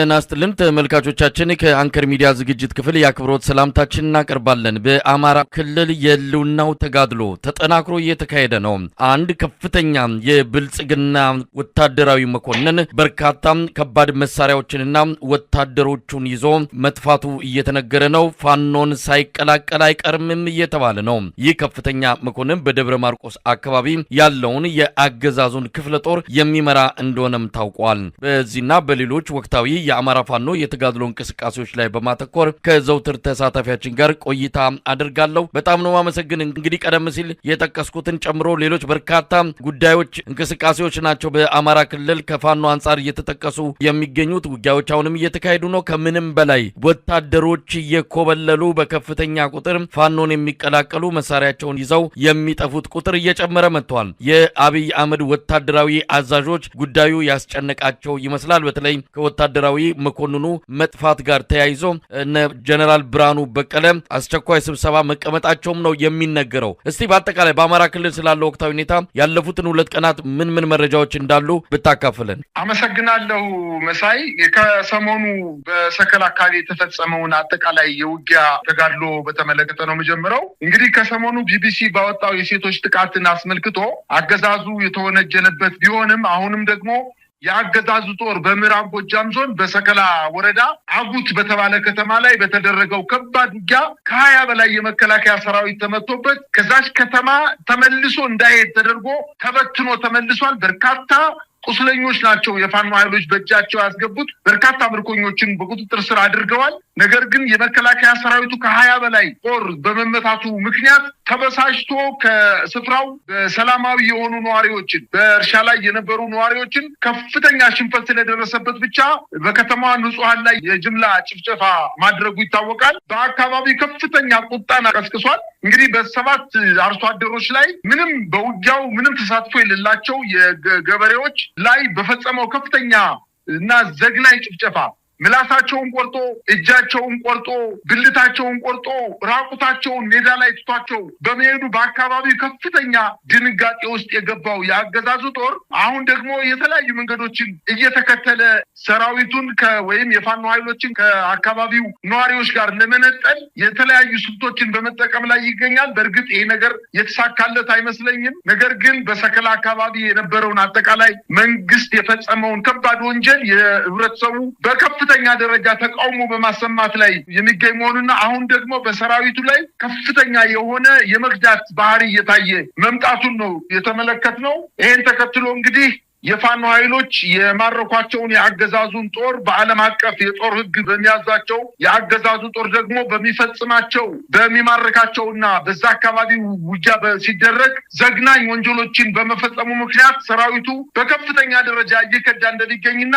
ናስትልን ተመልካቾቻችን ከአንከር ሚዲያ ዝግጅት ክፍል ያክብሮት ሰላምታችንን እናቀርባለን። በአማራ ክልል የህልውናው ተጋድሎ ተጠናክሮ እየተካሄደ ነው። አንድ ከፍተኛ የብልጽግና ወታደራዊ መኮንን በርካታ ከባድ መሳሪያዎችንና ወታደሮቹን ይዞ መጥፋቱ እየተነገረ ነው። ፋኖን ሳይቀላቀል አይቀርምም እየተባለ ነው። ይህ ከፍተኛ መኮንን በደብረ ማርቆስ አካባቢ ያለውን የአገዛዙን ክፍለ ጦር የሚመራ እንደሆነም ታውቋል። በዚህና በሌሎች ወቅታዊ የአማራ ፋኖ የተጋድሎ እንቅስቃሴዎች ላይ በማተኮር ከዘውትር ተሳታፊያችን ጋር ቆይታ አድርጋለሁ። በጣም ነው ማመሰግን። እንግዲህ ቀደም ሲል የጠቀስኩትን ጨምሮ ሌሎች በርካታ ጉዳዮች እንቅስቃሴዎች ናቸው በአማራ ክልል ከፋኖ አንጻር እየተጠቀሱ የሚገኙት። ውጊያዎች አሁንም እየተካሄዱ ነው። ከምንም በላይ ወታደሮች እየኮበለሉ በከፍተኛ ቁጥር ፋኖን የሚቀላቀሉ መሳሪያቸውን ይዘው የሚጠፉት ቁጥር እየጨመረ መጥቷል። የአብይ አህመድ ወታደራዊ አዛዦች ጉዳዩ ያስጨነቃቸው ይመስላል። በተለይ ከወታደራዊ መኮንኑ መጥፋት ጋር ተያይዞ እነ ጀነራል ብርሃኑ በቀለ አስቸኳይ ስብሰባ መቀመጣቸውም ነው የሚነገረው። እስቲ በአጠቃላይ በአማራ ክልል ስላለው ወቅታዊ ሁኔታ ያለፉትን 2 ቀናት ምን መረጃዎች እንዳሉ ብታካፍለን። አመሰግናለሁ መሳይ። ከሰሞኑ በሰከላ አካባቢ የተፈጸመውን አጠቃላይ የውጊያ ተጋድሎ በተመለከተ ነው መጀመሪያው። እንግዲህ ከሰሞኑ ቢቢሲ ባወጣው የሴቶች ጥቃትን አስመልክቶ አገዛዙ የተወነጀለበት ቢሆንም አሁንም ደግሞ የአገዛዙ ጦር በምዕራብ ጎጃም ዞን በሰከላ ወረዳ አጉት በተባለ ከተማ ላይ በተደረገው ከባድ ውጊያ ከ20 በላይ የመከላከያ ሰራዊት ተመቶበት ከዛች ከተማ ተመልሶ እንዳይሄድ ተደርጎ ተበትኖ ተመልሷል። በርካታ ቁስለኞች ናቸው የፋኖ ኃይሎች በእጃቸው ያስገቡት። በርካታ ምርኮኞችን በቁጥጥር ስር አድርገዋል። ነገር ግን የመከላከያ ሰራዊቱ ከ20 በላይ ጦር በመመታቱ ምክንያት ተበሳጭቶ ከስፍራው በሰላማዊ የሆኑ ነዋሪዎችን በእርሻ ላይ የነበሩ ነዋሪዎችን ከፍተኛ ሽንፈት ስለደረሰበት ብቻ በከተማዋ ንጹሃን ላይ የጅምላ ጭፍጨፋ ማድረጉ ይታወቃል። በአካባቢ ከፍተኛ ቁጣን ቀስቅሷል። እንግዲህ በ7 አርሶ አደሮች ላይ በውጊያው ምንም ተሳትፎ የሌላቸው የገበሬዎች ላይ በፈጸመው ከፍተኛ እና ዘግናኝ ጭፍጨፋ ምላሳቸውን ቆርጦ እጃቸውን ቆርጦ ብልታቸውን ቆርጦ ራቁታቸውን ሜዳ ላይ ትቷቸው በመሄዱ በአካባቢው ከፍተኛ ድንጋጤ ውስጥ የገባው የአገዛዙ ጦር አሁን ደግሞ የተለያዩ መንገዶችን እየተከተለ ሰራዊቱን ወይም የፋኖ ኃይሎችን ከአካባቢው ነዋሪዎች ጋር ለመነጠል የተለያዩ ስልቶችን በመጠቀም ላይ ይገኛል። በእርግጥ ይሄ ነገር የተሳካለት አይመስለኝም። ነገር ግን በሰከላ አካባቢ የነበረውን አጠቃላይ መንግስት የፈጸመውን ከባድ ወንጀል የህብረተሰቡ በከፍተኛ ደረጃ ተቃውሞ በማሰማት ላይ የሚገኝ መሆኑና አሁን ደግሞ በሰራዊቱ ላይ ከፍተኛ የሆነ የመግዳት ባህሪ እየታየ መምጣቱን ነው የተመለከትነው። ይሄን ተከትሎ እንግዲህ የፋኖ ኃይሎች የማረኳቸውን የአገዛዙን ጦር በዓለም አቀፍ የጦር ህግ በሚያዛቸው የአገዛዙ ጦር ደግሞ በሚፈጽማቸው በሚማረካቸውና በዛ አካባቢ ውጊያ ሲደረግ ዘግናኝ ወንጀሎችን በመፈጸሙ ምክንያት ሰራዊቱ በከፍተኛ ደረጃ እየከዳ እንደሚገኝና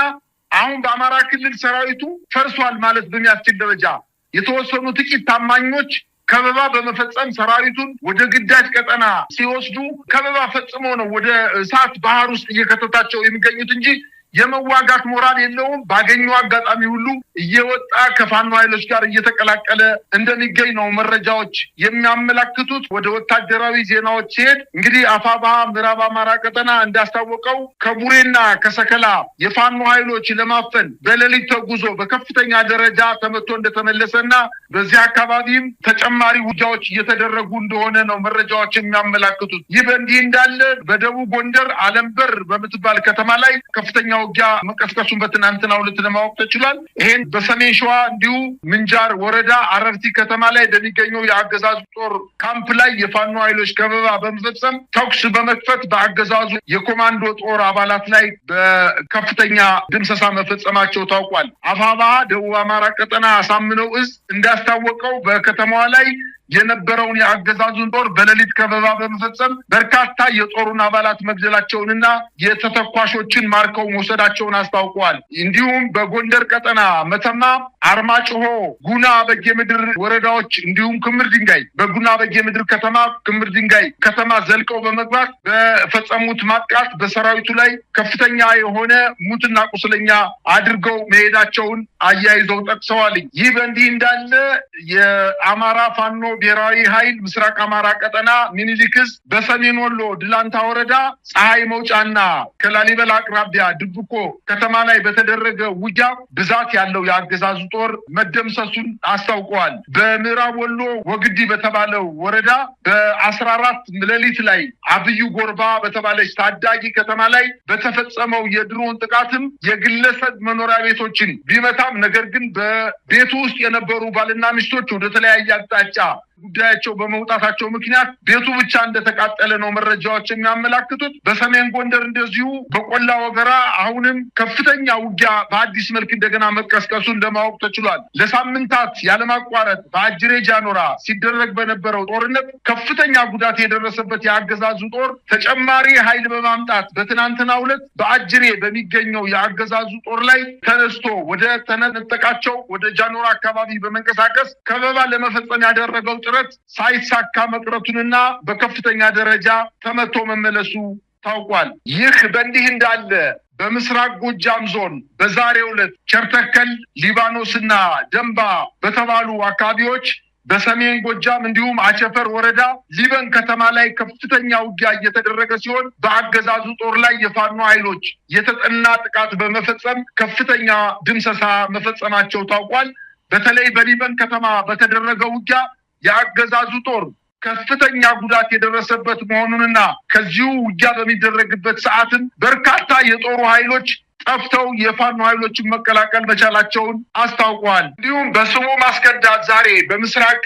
አሁን በአማራ ክልል ሰራዊቱ ፈርሷል ማለት በሚያስችል ደረጃ የተወሰኑ ጥቂት ታማኞች ከበባ በመፈጸም ሰራዊቱን ወደ ግዳጅ ቀጠና ሲወስዱ ከበባ ፈጽሞ ነው ወደ እሳት ባህር ውስጥ እየከተታቸው የሚገኙት እንጂ የመዋጋት ሞራል የለውም። ባገኘው አጋጣሚ ሁሉ እየወጣ ከፋኖ ኃይሎች ጋር እየተቀላቀለ እንደሚገኝ ነው መረጃዎች የሚያመላክቱት። ወደ ወታደራዊ ዜናዎች ሲሄድ እንግዲህ አፋባሃ ምዕራብ አማራ ቀጠና እንዳስታወቀው ከቡሬና ከሰከላ የፋኖ ኃይሎች ለማፈን በሌሊት ተጉዞ በከፍተኛ ደረጃ ተመቶ እንደተመለሰና በዚህ አካባቢም ተጨማሪ ውጊያዎች እየተደረጉ እንደሆነ ነው መረጃዎች የሚያመላክቱት። ይህ በእንዲህ እንዳለ በደቡብ ጎንደር አለምበር በምትባል ከተማ ላይ ከፍተኛ ውጊያ መቀስቀሱን በትናንትናው ዕለት ለማወቅ ተችሏል። ይሄን በሰሜን ሸዋ እንዲሁ ምንጃር ወረዳ አረርቲ ከተማ ላይ በሚገኘው የአገዛዙ ጦር ካምፕ ላይ የፋኖ ኃይሎች ከበባ በመፈጸም ተኩስ በመክፈት በአገዛዙ የኮማንዶ ጦር አባላት ላይ በከፍተኛ ድምሰሳ መፈጸማቸው ታውቋል። አፋባሃ ደቡብ አማራ ቀጠና አሳምነው እዝ እንዳስታወቀው በከተማዋ ላይ የነበረውን የአገዛዙን ጦር በሌሊት ከበባ በመፈጸም በርካታ የጦሩን አባላት መግደላቸውንና የተተኳሾችን ማርከው መውሰዳቸውን አስታውቀዋል። እንዲሁም በጎንደር ቀጠና መተማ፣ አርማጭሆ፣ ጉና በጌምድር ወረዳዎች እንዲሁም ክምር ድንጋይ በጉና በጌምድር ከተማ ክምር ድንጋይ ከተማ ዘልቀው በመግባት በፈጸሙት ማጥቃት በሰራዊቱ ላይ ከፍተኛ የሆነ ሙትና ቁስለኛ አድርገው መሄዳቸውን አያይዘው ጠቅሰዋል። ይህ በእንዲህ እንዳለ የአማራ ፋኖ ብሔራዊ ኃይል ምስራቅ አማራ ቀጠና ሚኒሊክ ዕዝ በሰሜን ወሎ ድላንታ ወረዳ ፀሐይ መውጫና ከላሊበላ አቅራቢያ ድብኮ ከተማ ላይ በተደረገ ውጊያ ብዛት ያለው የአገዛዙ ጦር መደምሰሱን አስታውቀዋል። በምዕራብ ወሎ ወግዲ በተባለው ወረዳ በ14 ሌሊት ላይ አብዩ ጎርባ በተባለች ታዳጊ ከተማ ላይ በተፈጸመው የድሮን ጥቃትም የግለሰብ መኖሪያ ቤቶችን ቢመታም ነገር ግን በቤቱ ውስጥ የነበሩ ባልና ሚስቶች ወደ ተለያየ አቅጣጫ ጉዳያቸው በመውጣታቸው ምክንያት ቤቱ ብቻ እንደተቃጠለ ነው መረጃዎች የሚያመላክቱት። በሰሜን ጎንደር እንደዚሁ በቆላ ወገራ አሁንም ከፍተኛ ውጊያ በአዲስ መልክ እንደገና መቀስቀሱን ለማወቅ ተችሏል። ለሳምንታት ያለማቋረጥ በአጅሬ ጃኖራ ሲደረግ በነበረው ጦርነት ከፍተኛ ጉዳት የደረሰበት የአገዛዙ ጦር ተጨማሪ ኃይል በማምጣት በትናንትናው ዕለት በአጅሬ በሚገኘው የአገዛዙ ጦር ላይ ተነስቶ ወደ ተነጠቃቸው ወደ ጃኖራ አካባቢ በመንቀሳቀስ ከበባ ለመፈጸም ያደረገው ጥረት ሳይሳካ መቅረቱንና በከፍተኛ ደረጃ ተመቶ መመለሱ ታውቋል። ይህ በእንዲህ እንዳለ በምስራቅ ጎጃም ዞን በዛሬው ዕለት ቸርተከል፣ ሊባኖስና ደንባ በተባሉ አካባቢዎች በሰሜን ጎጃም እንዲሁም አቸፈር ወረዳ ሊበን ከተማ ላይ ከፍተኛ ውጊያ እየተደረገ ሲሆን በአገዛዙ ጦር ላይ የፋኖ ኃይሎች የተጠና ጥቃት በመፈጸም ከፍተኛ ድምሰሳ መፈጸማቸው ታውቋል። በተለይ በሊበን ከተማ በተደረገው ውጊያ የአገዛዙ ጦር ከፍተኛ ጉዳት የደረሰበት መሆኑንና ከዚሁ ውጊያ በሚደረግበት ሰዓትም በርካታ የጦሩ ኃይሎች ጠፍተው የፋኖ ኃይሎችን መቀላቀል መቻላቸውን አስታውቀዋል። እንዲሁም በስሙ ማስከዳት ዛሬ በምስራቅ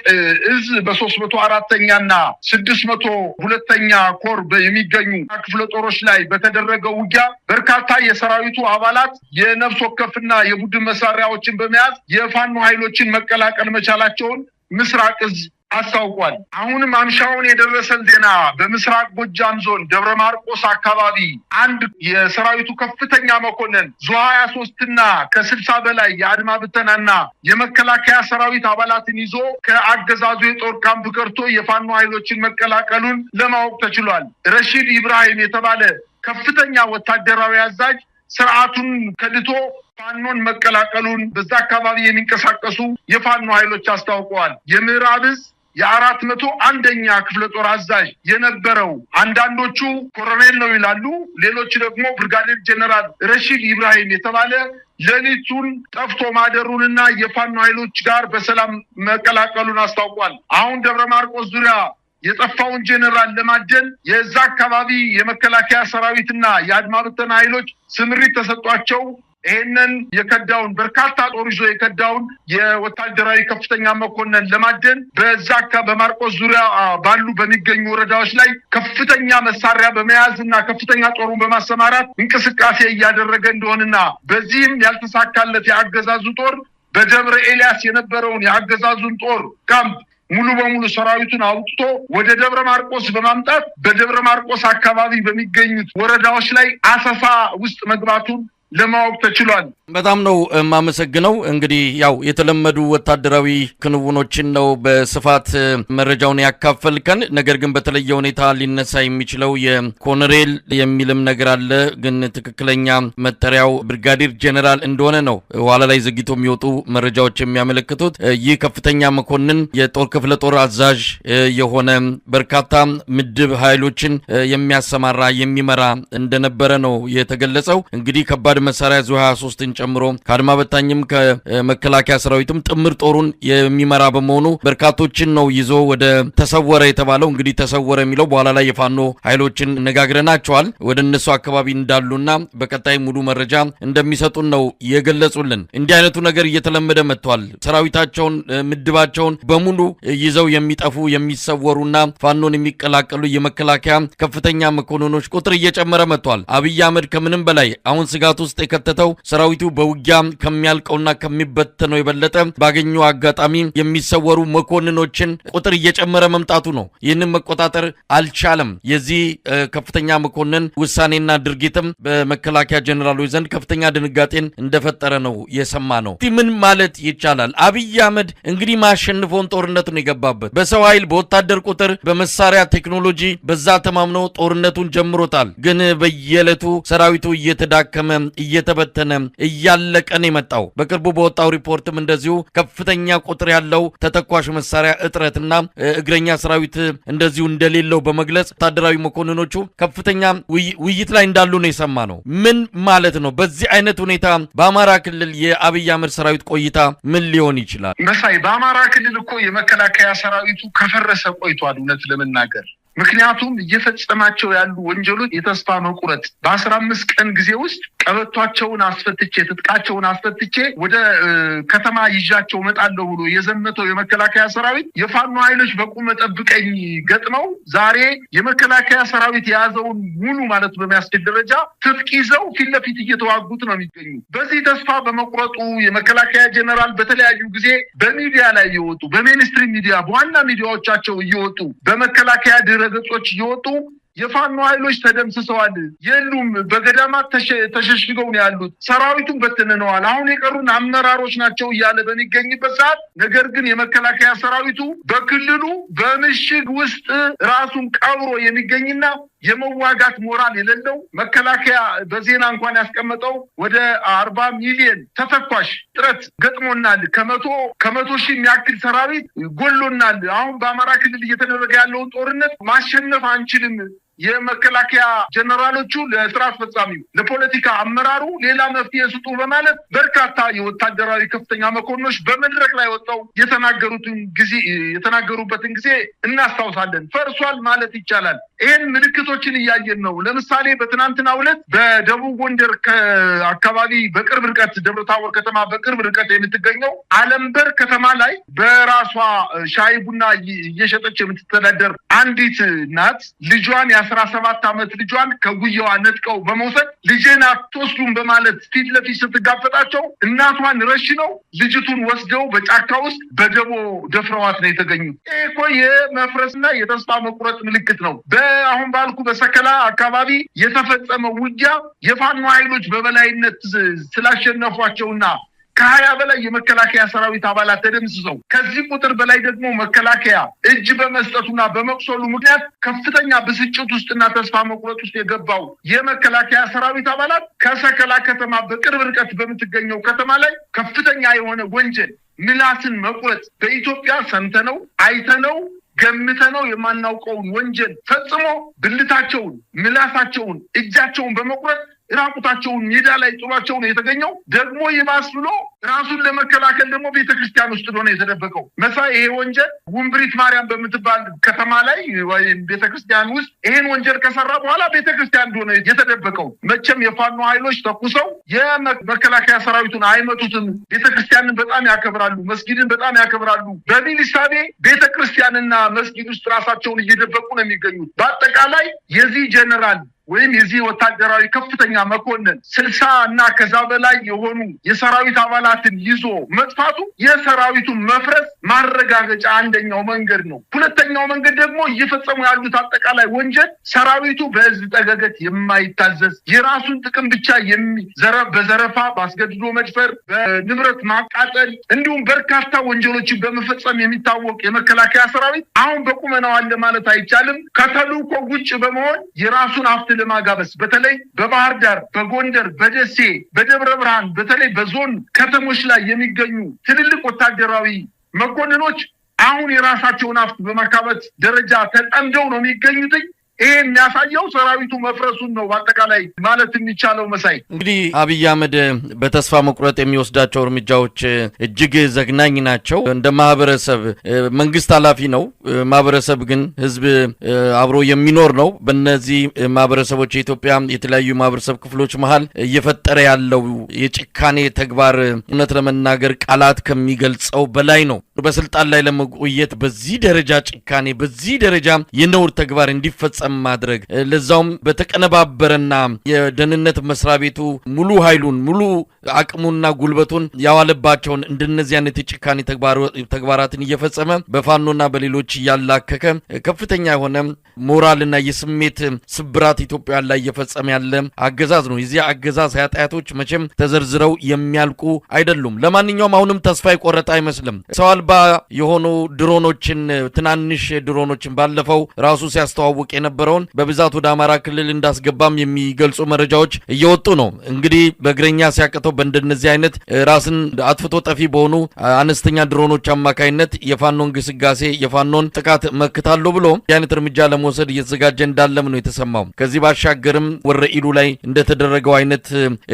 እዝ በ304ኛና 602ኛ ኮር የሚገኙ ክፍለ ጦሮች ላይ በተደረገው ውጊያ በርካታ የሰራዊቱ አባላት የነፍስ ወከፍና የቡድን መሳሪያዎችን በመያዝ የፋኖ ኃይሎችን መቀላቀል መቻላቸውን ምስራቅ እዝ አስታውቋል። አሁንም አምሻውን የደረሰን ዜና በምስራቅ ጎጃም ዞን ደብረ ማርቆስ አካባቢ አንድ የሰራዊቱ ከፍተኛ መኮንን ዙ 23ና ከ60 በላይ የአድማ ብተናና የመከላከያ ሰራዊት አባላትን ይዞ ከአገዛዙ የጦር ካምፕ ከርቶ የፋኖ ኃይሎችን መቀላቀሉን ለማወቅ ተችሏል። ረሺድ ኢብራሂም የተባለ ከፍተኛ ወታደራዊ አዛዥ ስርዓቱን ከድቶ ፋኖን መቀላቀሉን በዛ አካባቢ የሚንቀሳቀሱ የፋኖ ኃይሎች አስታውቀዋል። የምዕራብ ዕዝ የ401ኛ ክፍለ ጦር አዛዥ የነበረው አንዳንዶቹ ኮሎኔል ነው ይላሉ፣ ሌሎች ደግሞ ብርጋዴር ጀነራል ረሺድ ኢብራሂም የተባለ ሌሊቱን ጠፍቶ ማደሩንና የፋኖ ኃይሎች ጋር በሰላም መቀላቀሉን አስታውቋል። አሁን ደብረ ማርቆስ ዙሪያ የጠፋውን ጄኔራል ለማደን የዛ አካባቢ የመከላከያ ሰራዊትና የአድማ ብተና ኃይሎች ስምሪት ተሰጧቸው ይሄንን የከዳውን በርካታ ጦር ይዞ የከዳውን የወታደራዊ ከፍተኛ መኮንን ለማደን በዛ በማርቆስ ዙሪያ ባሉ በሚገኙ ወረዳዎች ላይ ከፍተኛ መሳሪያ በመያዝና ከፍተኛ ጦሩን በማሰማራት እንቅስቃሴ እያደረገ እንደሆነና በዚህም ያልተሳካለት የአገዛዙ ጦር በደብረ ኤልያስ የነበረውን የአገዛዙን ጦር ካምፕ ሙሉ በሙሉ ሰራዊቱን አውጥቶ ወደ ደብረ ማርቆስ በማምጣት በደብረ ማርቆስ አካባቢ በሚገኙት ወረዳዎች ላይ አሰሳ ውስጥ መግባቱን ለማወቅ ተችሏል። በጣም ነው የማመሰግነው። እንግዲህ ያው የተለመዱ ወታደራዊ ክንውኖችን ነው በስፋት መረጃውን ያካፈልከን። ነገር ግን በተለየ ሁኔታ ሊነሳ የሚችለው የኮሎኔል የሚልም ነገር አለ። ግን ትክክለኛ መጠሪያው ብርጋዴር ጄኔራል እንደሆነ ነው ኋላ ላይ ዘግይቶ የሚወጡ መረጃዎች የሚያመለክቱት። ይህ ከፍተኛ መኮንን የጦር ክፍለ ጦር አዛዥ የሆነ በርካታ ምድብ ኃይሎችን የሚያሰማራ የሚመራ እንደነበረ ነው የተገለጸው። እንግዲህ ከባድ መሳሪያ ዙ 23ን ጨምሮ ከአድማ በታኝም ከመከላከያ ሰራዊትም ጥምር ጦሩን የሚመራ በመሆኑ በርካቶችን ነው ይዞ ወደ ተሰወረ የተባለው። እንግዲህ ተሰወረ የሚለው በኋላ ላይ የፋኖ ኃይሎችን ነጋግረናቸዋል ወደ እነሱ አካባቢ እንዳሉና በቀጣይ ሙሉ መረጃ እንደሚሰጡን ነው የገለጹልን። እንዲህ አይነቱ ነገር እየተለመደ መጥቷል። ሰራዊታቸውን ምድባቸውን በሙሉ ይዘው የሚጠፉ የሚሰወሩና ፋኖን የሚቀላቀሉ የመከላከያ ከፍተኛ መኮንኖች ቁጥር እየጨመረ መጥቷል። አብይ አህመድ ከምንም በላይ አሁን ስጋቱ ውስጥ የከተተው ሰራዊቱ በውጊያ ከሚያልቀውና ከሚበተነው የበለጠ ባገኘው አጋጣሚ የሚሰወሩ መኮንኖችን ቁጥር እየጨመረ መምጣቱ ነው። ይህንን መቆጣጠር አልቻለም። የዚህ ከፍተኛ መኮንን ውሳኔና ድርጊትም በመከላከያ ጀነራሎች ዘንድ ከፍተኛ ድንጋጤን እንደፈጠረ ነው የሰማ ነው። ምን ማለት ይቻላል? አብይ አህመድ እንግዲህ ማሸንፎን ጦርነቱን የገባበት በሰው ኃይል፣ በወታደር ቁጥር፣ በመሳሪያ ቴክኖሎጂ በዛ ተማምኖ ጦርነቱን ጀምሮታል። ግን በየዕለቱ ሰራዊቱ እየተዳከመ እየተበተነ እያለቀ ነው የመጣው። በቅርቡ በወጣው ሪፖርትም እንደዚሁ ከፍተኛ ቁጥር ያለው ተተኳሽ መሳሪያ እጥረትና እግረኛ ሰራዊት እንደዚሁ እንደሌለው በመግለጽ ወታደራዊ መኮንኖቹ ከፍተኛ ውይይት ላይ እንዳሉ ነው የሰማነው። ምን ማለት ነው? በዚህ አይነት ሁኔታ በአማራ ክልል የአብይ አህመድ ሰራዊት ቆይታ ምን ሊሆን ይችላል? መሳይ በአማራ ክልል እኮ የመከላከያ ሰራዊቱ ከፈረሰ ቆይቷል እውነት ለመናገር። ምክንያቱም እየፈጸማቸው ያሉ ወንጀሎች የተስፋ መቁረጥ በ15 ቀን ጊዜ ውስጥ ቀበቷቸውን አስፈትቼ ትጥቃቸውን አስፈትቼ ወደ ከተማ ይዣቸው መጣለሁ ብሎ የዘመተው የመከላከያ ሰራዊት የፋኖ ኃይሎች በቁመ ጠብቀኝ ገጥመው ዛሬ የመከላከያ ሰራዊት የያዘውን ሙሉ ማለት በሚያስችል ደረጃ ትጥቅ ይዘው ፊት ለፊት እየተዋጉት ነው የሚገኙ። በዚህ ተስፋ በመቁረጡ የመከላከያ ጀነራል በተለያዩ ጊዜ በሚዲያ ላይ እየወጡ በሜንስትሪም ሚዲያ በዋና ሚዲያዎቻቸው እየወጡ በመከላከያ ድረገጾች እየወጡ የፋኖ ኃይሎች ተደምስሰዋል፣ የሉም፣ በገዳማት ተሸሽገው ነው ያሉት፣ ሰራዊቱን በትነነዋል፣ አሁን የቀሩን አመራሮች ናቸው እያለ በሚገኝበት ሰዓት ነገር ግን የመከላከያ ሰራዊቱ በክልሉ በምሽግ ውስጥ ራሱን ቀብሮ የሚገኝና የመዋጋት ሞራል የሌለው መከላከያ በዜና እንኳን ያስቀመጠው ወደ 40 ሚሊዮን ተተኳሽ ጥረት ገጥሞናል፣ ከመቶ ሺህ የሚያክል ሰራዊት ጎሎናል፣ አሁን በአማራ ክልል እየተደረገ ያለውን ጦርነት ማሸነፍ አንችልም፣ የመከላከያ ጀነራሎቹ ለስራ አስፈጻሚው ለፖለቲካ አመራሩ ሌላ መፍትሄ ስጡ በማለት በርካታ የወታደራዊ ከፍተኛ መኮንኖች በመድረክ ላይ ወጣው የተናገሩበትን ጊዜ እናስታውሳለን። ፈርሷል ማለት ይቻላል። ይህን ምልክቶችን እያየን ነው። ለምሳሌ በትናንትናው ዕለት በደቡብ ጎንደር አካባቢ በቅርብ ርቀት ደብረታቦር ከተማ በቅርብ ርቀት የምትገኘው አለምበር ከተማ ላይ በራሷ ሻይ ቡና እየሸጠች የምትተዳደር አንዲት እናት ልጇን የ17 ዓመት ልጇን ከጉያዋ ነጥቀው በመውሰድ ልጄን አትወስዱም በማለት ፊት ለፊት ስትጋፈጣቸው እናቷን ረሽነው ልጅቱን ወስደው በጫካ ውስጥ በደቦ ደፍረዋት ነው የተገኙት። ይህ እኮ የመፍረስና የተስፋ መቁረጥ ምልክት ነው። አሁን ባልኩ በሰከላ አካባቢ የተፈጸመው ውጊያ የፋኖ ኃይሎች በበላይነት ስላሸነፏቸውና ከ20 በላይ የመከላከያ ሰራዊት አባላት ተደምስሰው ከዚህ ቁጥር በላይ ደግሞ መከላከያ እጅ በመስጠቱና በመቁሰሉ ምክንያት ከፍተኛ ብስጭት ውስጥና ተስፋ መቁረጥ ውስጥ የገባው የመከላከያ ሰራዊት አባላት ከሰከላ ከተማ በቅርብ ርቀት በምትገኘው ከተማ ላይ ከፍተኛ የሆነ ወንጀል ምላስን መቁረጥ በኢትዮጵያ ሰምተነው አይተነው ገምተነው የማናውቀውን ወንጀል ፈጽሞ ብልታቸውን ምላሳቸውን እጃቸውን በመቁረጥ ራቁታቸውን ሜዳ ላይ ጥሏቸው ነው የተገኘው። ደግሞ ይባስ ብሎ ራሱን ለመከላከል ደግሞ ቤተክርስቲያን ውስጥ ነው የተደበቀው። መሳይ ይሄ ወንጀል ውምብሪት ማርያም በምትባል ከተማ ላይ ወይም ቤተክርስቲያን ውስጥ ይሄን ወንጀል ከሰራ በኋላ ቤተክርስቲያን እንደሆነ የተደበቀው። መቼም የፋኖ ኃይሎች ተኩሰው የመከላከያ ሰራዊቱን አይመቱትም። ቤተክርስቲያንን በጣም ያከብራሉ፣ መስጊድን በጣም ያከብራሉ። በሚል እሳቤ ቤተክርስቲያንና መስጊድ ውስጥ ራሳቸውን እየደበቁ ነው የሚገኙት። በአጠቃላይ የዚህ ጀነራል ወይም የዚህ ወታደራዊ ከፍተኛ መኮንን 60 እና ከዛ በላይ የሆኑ የሰራዊት አባላትን ይዞ መጥፋቱ የሰራዊቱን መፍረስ ማረጋገጫ አንደኛው መንገድ ነው። ሁለተኛው መንገድ ደግሞ እየፈጸሙ ያሉት አጠቃላይ ወንጀል ሰራዊቱ በህዝብ ጠገገት የማይታዘዝ የራሱን ጥቅም ብቻ በዘረፋ፣ በአስገድዶ መድፈር፣ በንብረት ማቃጠል እንዲሁም በርካታ ወንጀሎችን በመፈጸም የሚታወቅ የመከላከያ ሰራዊት አሁን በቁመናው አለ ማለት አይቻልም። ከተልዕኮ ውጭ በመሆን የራሱን ሀብት ለማጋበስ በተለይ በባህር ዳር፣ በጎንደር፣ በደሴ፣ በደብረ ብርሃን በተለይ በዞን ከተሞች ላይ የሚገኙ ትልልቅ ወታደራዊ መኮንኖች አሁን የራሳቸውን ሀብት በማካበት ደረጃ ተጠምደው ነው የሚገኙት። ይሄ የሚያሳየው ሰራዊቱ መፍረሱን ነው በአጠቃላይ ማለት የሚቻለው። መሳይ እንግዲህ አብይ አህመድ በተስፋ መቁረጥ የሚወስዳቸው እርምጃዎች እጅግ ዘግናኝ ናቸው። እንደ ማህበረሰብ መንግስት ኃላፊ ነው፣ ማህበረሰብ ግን ህዝብ አብሮ የሚኖር ነው። በእነዚህ ማህበረሰቦች የኢትዮጵያ የተለያዩ ማህበረሰብ ክፍሎች መሀል እየፈጠረ ያለው የጭካኔ ተግባር እውነት ለመናገር ቃላት ከሚገልጸው በላይ ነው። በስልጣን ላይ ለመቆየት በዚህ ደረጃ ጭካኔ፣ በዚህ ደረጃ የነውር ተግባር እንዲፈጸም ማድረግ ለዛውም በተቀነባበረና የደህንነት መስሪያ ቤቱ ሙሉ ኃይሉን ሙሉ አቅሙና ጉልበቱን ያዋለባቸውን እንደነዚህ አይነት የጭካኔ ተግባራትን እየፈጸመ በፋኖና በሌሎች ያላከከ ከፍተኛ የሆነ ሞራልና የስሜት ስብራት ኢትዮጵያ ላይ እየፈጸመ ያለ አገዛዝ ነው። የዚህ አገዛዝ ኃጢአቶች መቼም ተዘርዝረው የሚያልቁ አይደሉም። ለማንኛውም አሁንም ተስፋ የቆረጠ አይመስልም። ሰው አልባ የሆኑ ድሮኖችን፣ ትናንሽ ድሮኖችን ባለፈው ራሱ ሲያስተዋውቅ የነበረው የነበረውን በብዛት ወደ አማራ ክልል እንዳስገባም የሚገልጹ መረጃዎች እየወጡ ነው። እንግዲህ በእግረኛ ሲያቀተው በእንደነዚህ አይነት ራስን አጥፍቶ ጠፊ በሆኑ አነስተኛ ድሮኖች አማካይነት የፋኖን ግስጋሴ የፋኖን ጥቃት መክታለሁ ብሎ የአይነት እርምጃ ለመውሰድ እየተዘጋጀ እንዳለም ነው የተሰማው። ከዚህ ባሻገርም ወረኢሉ ላይ እንደተደረገው አይነት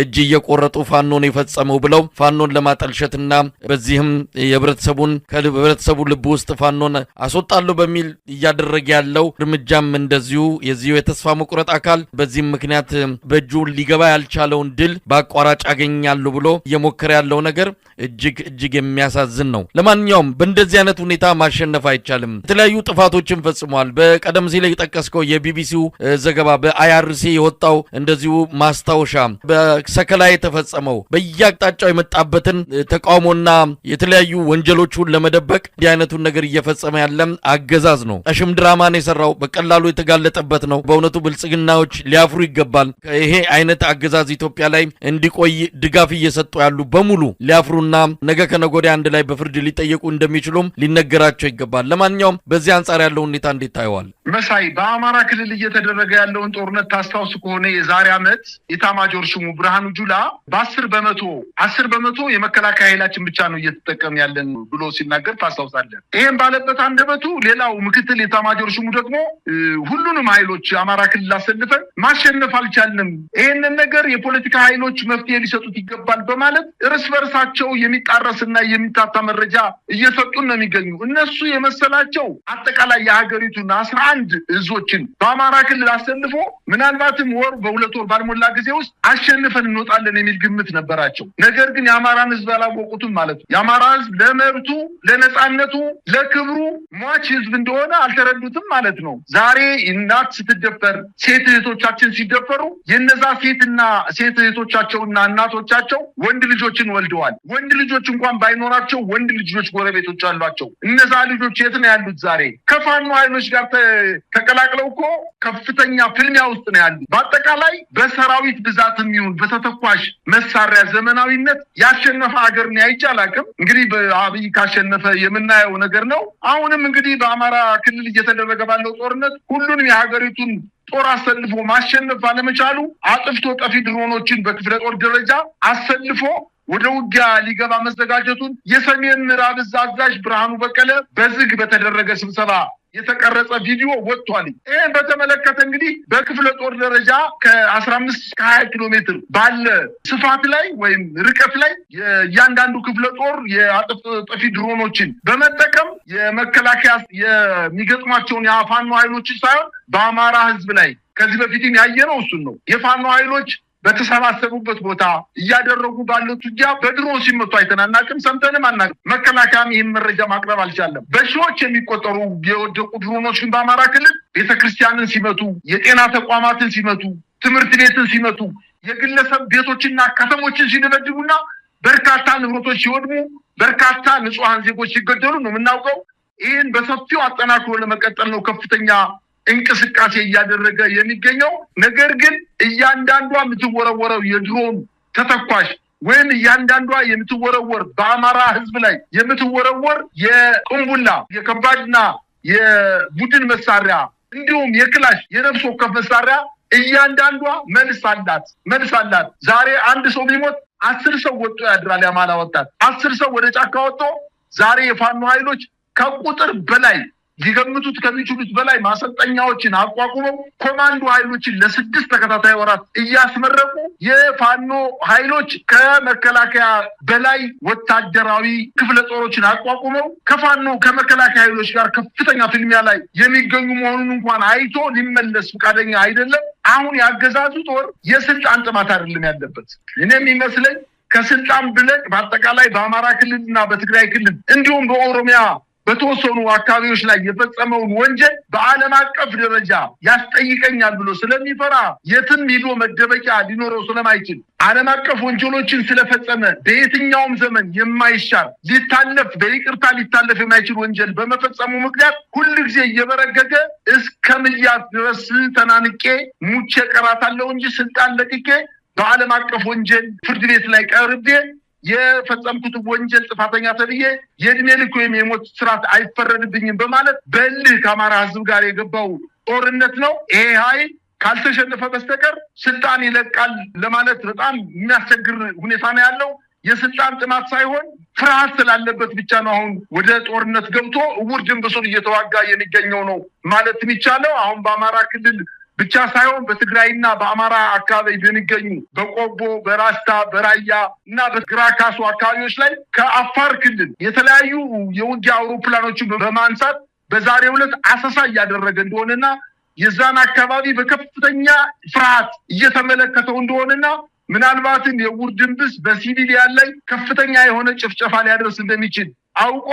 እጅ እየቆረጡ ፋኖን የፈጸመው ብለው ፋኖን ለማጠልሸትና በዚህም የህብረተሰቡ ልብ ውስጥ ፋኖን አስወጣለሁ በሚል እያደረገ ያለው እርምጃም እንደዚሁ የዚሁ የተስፋ መቁረጥ አካል በዚህም ምክንያት በእጁ ሊገባ ያልቻለውን ድል በአቋራጭ አገኛለሁ ብሎ እየሞከረ ያለው ነገር እጅግ የሚያሳዝን ነው። ለማንኛውም በእንደዚህ አይነት ሁኔታ ማሸነፍ አይቻልም። የተለያዩ ጥፋቶችን ፈጽሟል። በቀደም ሲል የጠቀስከው የቢቢሲው ዘገባ በአይአርሲ የወጣው እንደዚሁ ማስታወሻ በሰከላ የተፈጸመው በየአቅጣጫው የመጣበትን ተቃውሞና የተለያዩ ወንጀሎቹን ለመደበቅ እንዲህ አይነቱን ነገር እየፈጸመ ያለም አገዛዝ ነው። አሽም ድራማን የሰራው በቀላሉ የተጋለጠበት ነው። በእውነቱ ብልጽግናዎች ሊያፍሩ ይገባል። ይሄ አይነት አገዛዝ ኢትዮጵያ ላይ እንዲቆይ ድጋፍ እየሰጡ ያሉ በሙሉ ሊያፍሩና ነገ ከነገ ወዲያ አንድ ላይ በፍርድ ሊጠየቁ እንደሚችሉም ሊነገራቸው ይገባል። ለማንኛውም በዚህ አንጻር ያለው ሁኔታ እንዴት ታየዋል? መሳይ በአማራ ክልል እየተደረገ ያለውን ጦርነት ታስታውስ ከሆነ የዛሬ ዓመት ኢታማጆር ሹሙ ብርሃኑ ጁላ በ10 በመቶ የመከላከያ ኃይላችን ብቻ ነው እየተጠቀም ያለን ብሎ ሲናገር ታስታውሳለህ። ይሄን ባለበት አንደበቱ ሌላው ምክትል ኢታማጆር ሹሙ ደግሞ ሁሉንም ኃይሎች አማራ ክልል አሰልፈን ማሸነፍ አልቻልንም፣ ይሄንን ነገር የፖለቲካ ኃይሎች መፍትሄ ሊሰጡት ይገባል በማለት እርስ በርሳቸው የሚጣረስና የሚታታ መረጃ እየሰጡን ነው የሚገኙ። እነሱ የመሰላቸው አጠቃላይ የሀገሪቱን 11 እዞችን በአማራ ክልል አሰልፎ ምናልባትም በሁለት ወር ባልሞላ ጊዜ ውስጥ አሸንፈን እንወጣለን የሚል ግምት ነበራቸው። ነገር ግን የአማራን ህዝብ አላወቁትም ማለት ነው። የአማራ ህዝብ ለመብቱ፣ ለነጻነቱ፣ ለክብሩ ሟች ህዝብ እንደሆነ አልተረዱትም ማለት ነው። ዛሬ እናት ስትደፈር፣ ሴት እህቶቻችን ሲደፈሩ የነዛ ሴት እህቶቻቸውና እናቶቻቸው ወንድ ልጆችን ወልደዋል። ወንድ ልጆች እንኳን ባይኖራቸው ወንድ ልጆች ጎረቤቶች አሏቸው። እነዛ ልጆች የት ነው ያሉት? ዛሬ ከፋኖ ኃይሎች ጋር ተቀላቅለው እኮ ከፍተኛ ፍልሚያ ውስጥ ነው ያሉት። በአጠቃላይ በሰራዊት ብዛትም ይሁን በተተኳሽ መሳሪያ ዘመናዊነት ያሸነፈ ሀገር ነው አይቻላቅም። እንግዲህ በአብይ ካሸነፈ የምናየው ነገር ነው። አሁንም እንግዲህ በአማራ ክልል እየተደረገ ባለው ጦርነት ሁሉንም የሀገሪቱን ጦር አሰልፎ ማሸነፍ ባለመቻሉ አጥፍቶ ጠፊ ድሮኖችን በክፍለ ጦር ደረጃ አሰልፎ ወደ ውጊያ ሊገባ መዘጋጀቱን የሰሜን ምዕራብ ዕዝ አዛዥ ብርሃኑ በቀለ በዝግ በተደረገ ስብሰባ የተቀረጸ ቪዲዮ ወጥቷል። ይህን በተመለከተ እንግዲህ በክፍለ ጦር ደረጃ ከ15 እስከ 20 ኪሎ ሜትር ባለ ስፋት ላይ ወይም ርቀት ላይ እያንዳንዱ ክፍለ ጦር የአጥፍቶ ጠፊ ድሮኖችን በመጠቀም የመከላከያ የሚገጥሟቸውን የፋኖ ኃይሎችን ሳይሆን በአማራ ህዝብ ላይ ከዚህ በፊትም ያየነው እሱን ነው። የፋኖ ኃይሎች በተሰባሰቡበት ቦታ እያደረጉ ባለው ውጊያ በድሮን ሲመቱ አይተናናቅም፣ ሰምተንም አናቅም። መከላከያም ይህን መረጃ ማቅረብ አልቻለም። በሺዎች የሚቆጠሩ የወደቁ ድሮኖች ግን በአማራ ክልል ቤተክርስቲያንን ሲመቱ፣ የጤና ተቋማትን ሲመቱ፣ ትምህርት ቤትን ሲመቱ፣ የግለሰብ ቤቶችና ከተሞችን ሲደበድቡና በርካታ ንብረቶች ሲወድሙ፣ በርካታ ንጹሐን ዜጎች ሲገደሉ ነው የምናውቀው። ይህን በሰፊው አጠናክሮ ለመቀጠል ነው ከፍተኛ እንቅስቃሴ እያደረገ የሚገኘው። ነገር ግን እያንዳንዷ የምትወረወረው የድሮን ተተኳሽ ወይም እያንዳንዷ የምትወረወር በአማራ ህዝብ ላይ የምትወረወር የቁምቡላ የከባድና የቡድን መሳሪያ እንዲሁም የክላሽ የነፍስ ወከፍ መሳሪያ እያንዳንዷ መልስ አላት። ዛሬ አንድ ሰው ቢሞት 10 ሰው ወጥቶ ያድራል። የአማራ ወጣት 10 ሰው ወደ ጫካ ወጥቶ ዛሬ የፋኖ ኃይሎች ከቁጥር በላይ ሊገምቱት ከሚችሉት በላይ ማሰልጠኛዎችን አቋቁመው ኮማንዶ ኃይሎችን ለ6 ተከታታይ ወራት እያስመረቁ የፋኖ ኃይሎች ከመከላከያ በላይ ወታደራዊ ክፍለ ጦሮችን አቋቁመው ከመከላከያ ኃይሎች ጋር ከፍተኛ ፍልሚያ ላይ የሚገኙ መሆኑን እንኳን አይቶ ሊመለስ ፈቃደኛ አይደለም። አሁን ያገዛዙ ጦር የስልጣን ጥማት አይደለም ያለበት። እኔም ይመስለኝ ከስልጣን ብለቅ በአጠቃላይ በአማራ ክልልና በትግራይ ክልል እንዲሁም በኦሮሚያ በተወሰኑ አካባቢዎች ላይ የፈጸመውን ወንጀል በዓለም አቀፍ ደረጃ ያስጠይቀኛል ብሎ ስለሚፈራ የትም ሄዶ መደበቂያ ሊኖረው ስለማይችል ዓለም አቀፍ ወንጀሎችን ስለፈጸመ በየትኛውም ዘመን የማይሻር በይቅርታ ሊታለፍ የማይችል ወንጀል በመፈጸሙ ምክንያት ሁልጊዜ እየበረገገ እስከ ምያት ድረስ ተናንቄ ሙቼ ቀራታለሁ እንጂ ስልጣን ለቅቄ በዓለም አቀፍ ወንጀል ፍርድ ቤት ላይ ቀርቤ የፈጸምኩት ወንጀል ጥፋተኛ ተብዬ የእድሜ ልክ ወይም የሞት ስርዓት አይፈረድብኝም በማለት በልህ ከአማራ ህዝብ ጋር የገባው ጦርነት ነው። ይሄ ኃይል ካልተሸነፈ በስተቀር ስልጣን ይለቃል ለማለት በጣም የሚያስቸግር ሁኔታ ነው ያለው። የስልጣን ጥማት ሳይሆን ፍርሃት ስላለበት ብቻ ነው አሁን ወደ ጦርነት ገብቶ እውር ድንብሱን እየተዋጋ የሚገኘው ነው ማለት የሚቻለው። አሁን በአማራ ክልል ብቻ ሳይሆን በትግራይና በአማራ አካባቢ በሚገኙ በቆቦ፣ በራስታ፣ በራያ እና በግራ ካሱ አካባቢዎች ላይ ከአፋር ክልል የተለያዩ የውጊያ አውሮፕላኖችን በማንሳት በዛሬው ዕለት አሰሳ እያደረገ እንደሆነና የዛን አካባቢ በከፍተኛ ፍርሃት እየተመለከተው እንደሆነና ምናልባትም የውር ድንብስ በሲቪሊያን ላይ ከፍተኛ የሆነ ጭፍጨፋ ሊያደርስ እንደሚችል አውቆ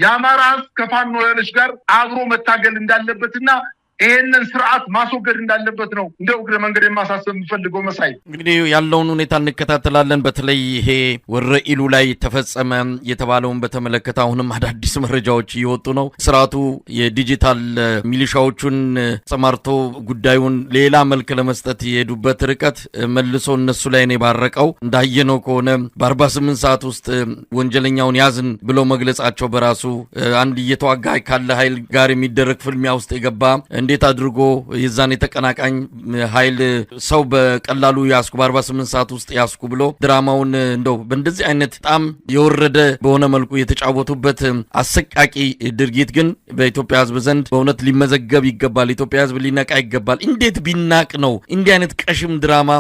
የአማራ ሕዝብ ከፋኖ ኃይሎች ጋር አብሮ መታገል እንዳለበትና ይሄንን ስርዓት ማስወገድ እንዳለበት ነው እንደው እግረ መንገድ የማሳሰብ የምፈልገው። መሳይ እንግዲህ ያለውን ሁኔታ እንከታተላለን። በተለይ ይሄ ወረኢሉ ላይ ተፈጸመ የተባለውን በተመለከተ አሁንም አዳዲስ መረጃዎች እየወጡ ነው። ስርዓቱ የዲጂታል ሚሊሻዎቹን ተሰማርቶ ጉዳዩን ሌላ መልክ ለመስጠት የሄዱበት ርቀት መልሶ እነሱ ላይ ነው ባረቀው። እንዳየነው ከሆነ በ48 ሰዓት ውስጥ ወንጀለኛውን ያዝን ብለው መግለጻቸው በራሱ አንድ እየተዋጋ ካለ ኃይል ጋር የሚደረግ ፍልሚያ ውስጥ የገባ እንዴት አድርጎ የዛን የተቀናቃኝ ኃይል ሰው በቀላሉ ያስኩ በ48 ሰዓት ውስጥ ያስኩ ብሎ ድራማውን እንደው በእንደዚህ አይነት በጣም የወረደ በሆነ መልኩ የተጫወቱበት አሰቃቂ ድርጊት ግን በኢትዮጵያ ሕዝብ ዘንድ በእውነት ሊመዘገብ ይገባል። ኢትዮጵያ ሕዝብ ሊነቃ ይገባል። እንዴት ቢናቅ ነው እንዲህ አይነት ቀሽም ድራማ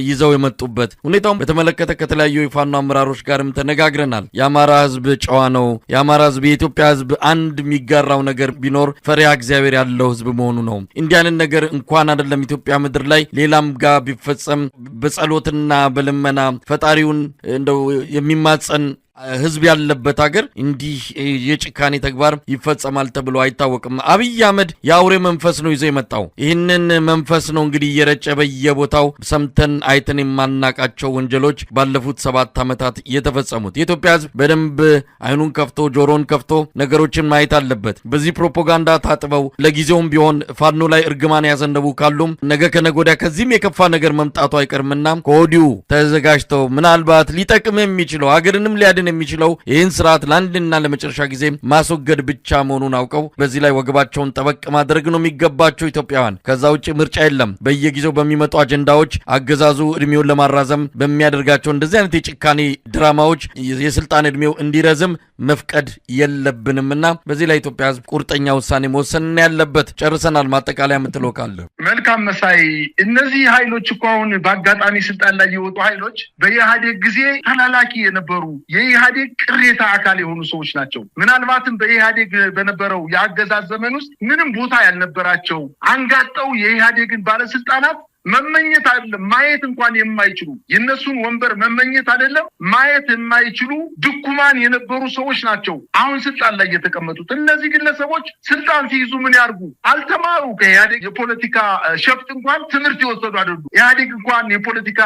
ይዘው የመጡበት? ሁኔታውን በተመለከተ ከተለያዩ የፋኖ አመራሮች ጋርም ተነጋግረናል። የአማራ ሕዝብ ጨዋ ነው። የአማራ ሕዝብ የኢትዮጵያ ሕዝብ አንድ የሚጋራው ነገር ቢኖር ፈሪሃ እግዚአብሔር ያለው ሕዝብ መሆኑ ነው። እንዲህ አይነት ነገር እንኳን አይደለም ኢትዮጵያ ምድር ላይ ሌላም ጋር ቢፈጸም በጸሎትና በልመና ፈጣሪውን እንደው የሚማጸን ህዝብ ያለበት ሀገር እንዲህ የጭካኔ ተግባር ይፈጸማል ተብሎ አይታወቅም። አብይ አህመድ የአውሬ መንፈስ ነው ይዞ የመጣው። ይህንን መንፈስ ነው እንግዲህ እየረጨ በየቦታው ሰምተን አይተን የማናቃቸው ወንጀሎች ባለፉት 7 ዓመታት የተፈጸሙት። የኢትዮጵያ ህዝብ በደንብ አይኑን ከፍቶ ጆሮን ከፍቶ ነገሮችን ማየት አለበት። በዚህ ፕሮፓጋንዳ ታጥበው ለጊዜውም ቢሆን ፋኖ ላይ እርግማን ያዘነቡ ካሉም ነገ ከነገ ወዲያ ከዚህም የከፋ ነገር መምጣቱ አይቀርምና ከወዲሁ ተዘጋጅተው ምናልባት ሊጠቅም የሚችለው ሀገርንም ሊያድን የሚችለው ይህን ስርዓት ለአንድና ለመጨረሻ ጊዜ ማስወገድ ብቻ መሆኑን አውቀው በዚህ ላይ ወገባቸውን ጠበቅ ማድረግ ነው የሚገባቸው ኢትዮጵያውያን። ከዛ ውጭ ምርጫ የለም። በየጊዜው በሚመጡ አጀንዳዎች አገዛዙ እድሜውን ለማራዘም በሚያደርጋቸው እንደዚህ አይነት የጭካኔ ድራማዎች የስልጣን እድሜው እንዲረዝም መፍቀድ የለብንምና በዚህ ላይ ኢትዮጵያ ህዝብ ቁርጠኛ ውሳኔ መወሰን ያለበት። ጨርሰናል። ማጠቃለያ የምትለው ካለ? መልካም መሳይ። እነዚህ ኃይሎች እኮ አሁን በአጋጣሚ ስልጣን ላይ የወጡ ኃይሎች በኢህአዴግ ጊዜ ተላላኪ የነበሩ የኢህአዴግ ቅሬታ አካል የሆኑ ሰዎች ናቸው። ምናልባትም በኢህአዴግ በነበረው የአገዛዝ ዘመን ውስጥ ምንም ቦታ ያልነበራቸው አንጋጠው የኢህአዴግን ባለስልጣናት መመኘት አይደለም ማየት እንኳን የማይችሉ የነሱን ወንበር መመኘት አይደለም ማየት የማይችሉ ድኩማን የነበሩ ሰዎች ናቸው አሁን ስልጣን ላይ የተቀመጡት። እነዚህ ግለሰቦች ስልጣን ሲይዙ ምን ያርጉ? አልተማሩ። ከኢህአዴግ የፖለቲካ ሸፍጥ እንኳን ትምህርት የወሰዱ አይደሉም። ኢህአዴግ እንኳን የፖለቲካ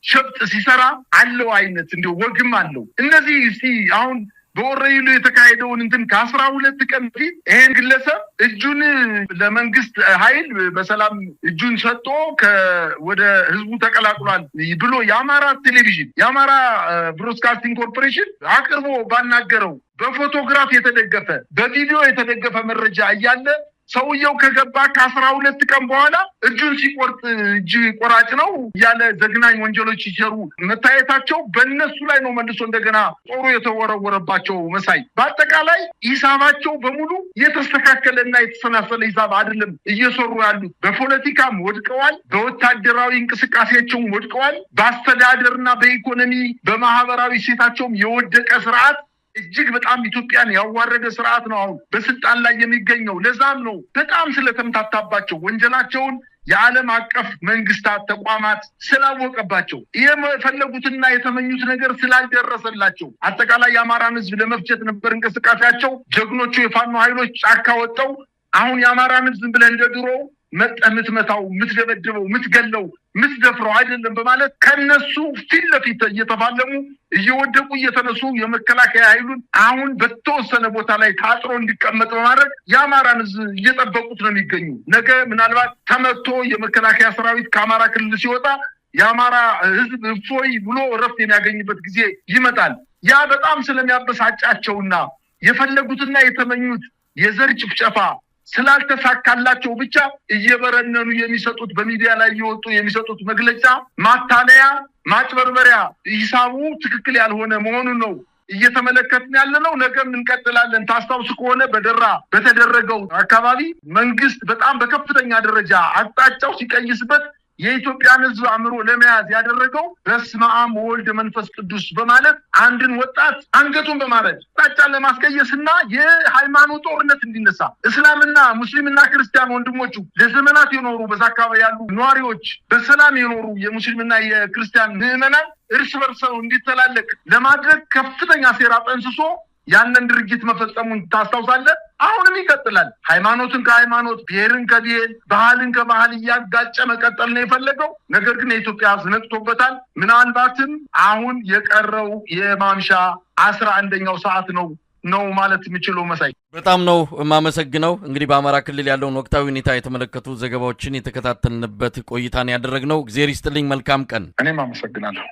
ሸፍጥ ሲሰራ አለው አይነት እንደ ወግም አለው። እነዚህ እስቲ አሁን በወረኢሉ የተካሄደውን እንትን ከ12 ቀን በፊት ይሄን ግለሰብ እጁን ለመንግስት ኃይል በሰላም እጁን ሰጥቶ ወደ ህዝቡ ተቀላቅሏል ብሎ የአማራ ቴሌቪዥን የአማራ ብሮድካስቲንግ ኮርፖሬሽን አቅርቦ ባናገረው በፎቶግራፍ የተደገፈ በቪዲዮ የተደገፈ መረጃ እያለ ሰውየው ከገባ ከ12 ቀን በኋላ እጁን ሲቆርጥ እጅ ቆራጭ ነው ያለ ዘግናኝ ወንጀሎች ሲሰሩ መታየታቸው በእነሱ ላይ ነው መልሶ እንደገና ጦሩ የተወረወረባቸው። መሳይ በአጠቃላይ ሂሳባቸው በሙሉ የተስተካከለና የተሰናሰለ ሂሳብ አይደለም እየሰሩ ያሉት። በፖለቲካም ወድቀዋል፣ በወታደራዊ እንቅስቃሴያቸውም ወድቀዋል፣ በአስተዳደርና በኢኮኖሚ በማህበራዊ ሴታቸውም የወደቀ ስርዓት እጅግ በጣም ኢትዮጵያን ያዋረደ ስርዓት ነው አሁን በስልጣን ላይ የሚገኘው። ለዛም ነው በጣም ስለተምታታባቸው ወንጀላቸውን የዓለም አቀፍ መንግስታት ተቋማት ስላወቀባቸው የፈለጉትና የተመኙት ነገር ስላልደረሰላቸው አጠቃላይ የአማራን ህዝብ ለመፍጀት ነበር እንቅስቃሴያቸው። ጀግኖቹ የፋኖ ኃይሎች ጫካ ወጣው አሁን የአማራን ህዝብ ብለህ እንደ ድሮ ምትመታው፣ ምትደበድበው፣ ምትገለው፣ ምትደፍረው አይደለም በማለት ከነሱ ፊት ለፊት እየተፋለሙ እየወደቁ እየተነሱ የመከላከያ ኃይሉን አሁን በተወሰነ ቦታ ላይ ታጥሮ እንዲቀመጥ በማድረግ የአማራን ህዝብ እየጠበቁት ነው የሚገኙ። ነገ ምናልባት ተመቶ የመከላከያ ሰራዊት ከአማራ ክልል ሲወጣ የአማራ ህዝብ እፎይ ብሎ እረፍት የሚያገኝበት ጊዜ ይመጣል። ያ በጣም ስለሚያበሳጫቸውና የፈለጉትና የተመኙት የዘር ጭፍጨፋ ስላልተሳካላቸው ብቻ እየበረነኑ የሚሰጡት በሚዲያ ላይ እየወጡ የሚሰጡት መግለጫ ማታለያ፣ ማጭበርበሪያ ሂሳቡ ትክክል ያልሆነ መሆኑን ነው እየተመለከትን ያለነው። ነገም እንቀጥላለን። ታስታውሱ ከሆነ በደራ በተደረገው አካባቢ መንግስት በጣም በከፍተኛ ደረጃ አቅጣጫው ሲቀይስበት የኢትዮጵያን ሕዝብ አእምሮ ለመያዝ ያደረገው በስመ አብ ወወልድ መንፈስ ቅዱስ በማለት አንድን ወጣት አንገቱን በማረድ አቅጣጫን ለማስቀየስና የሃይማኖት ጦርነት እንዲነሳ እስላምና ሙስሊምና ክርስቲያን ወንድሞቹ ለዘመናት የኖሩ በዛ አካባቢ ያሉ ነዋሪዎች በሰላም የኖሩ የሙስሊምና የክርስቲያን ምዕመናን እርስ በርስ እንዲተላለቅ ለማድረግ ከፍተኛ ሴራ ጠንስሶ ያንን ድርጊት መፈጸሙን ታስታውሳለህ። አሁንም ይቀጥላል። ሃይማኖትን ከሃይማኖት፣ ብሔርን ከብሔር፣ ባህልን ከባህል እያጋጨ መቀጠል ነው የፈለገው። ነገር ግን የኢትዮጵያ ሕዝብ ነቅቶበታል። ምናልባትም አሁን የቀረው የማምሻ 11ኛው ሰዓት ነው ማለት የሚችለው። መሳይ በጣም ነው የማመሰግነው። እንግዲህ በአማራ ክልል ያለውን ወቅታዊ ሁኔታ የተመለከቱ ዘገባዎችን የተከታተልንበት ቆይታን ያደረግነው። እግዚአብሔር ይስጥልኝ። መልካም ቀን። እኔም አመሰግናለሁ።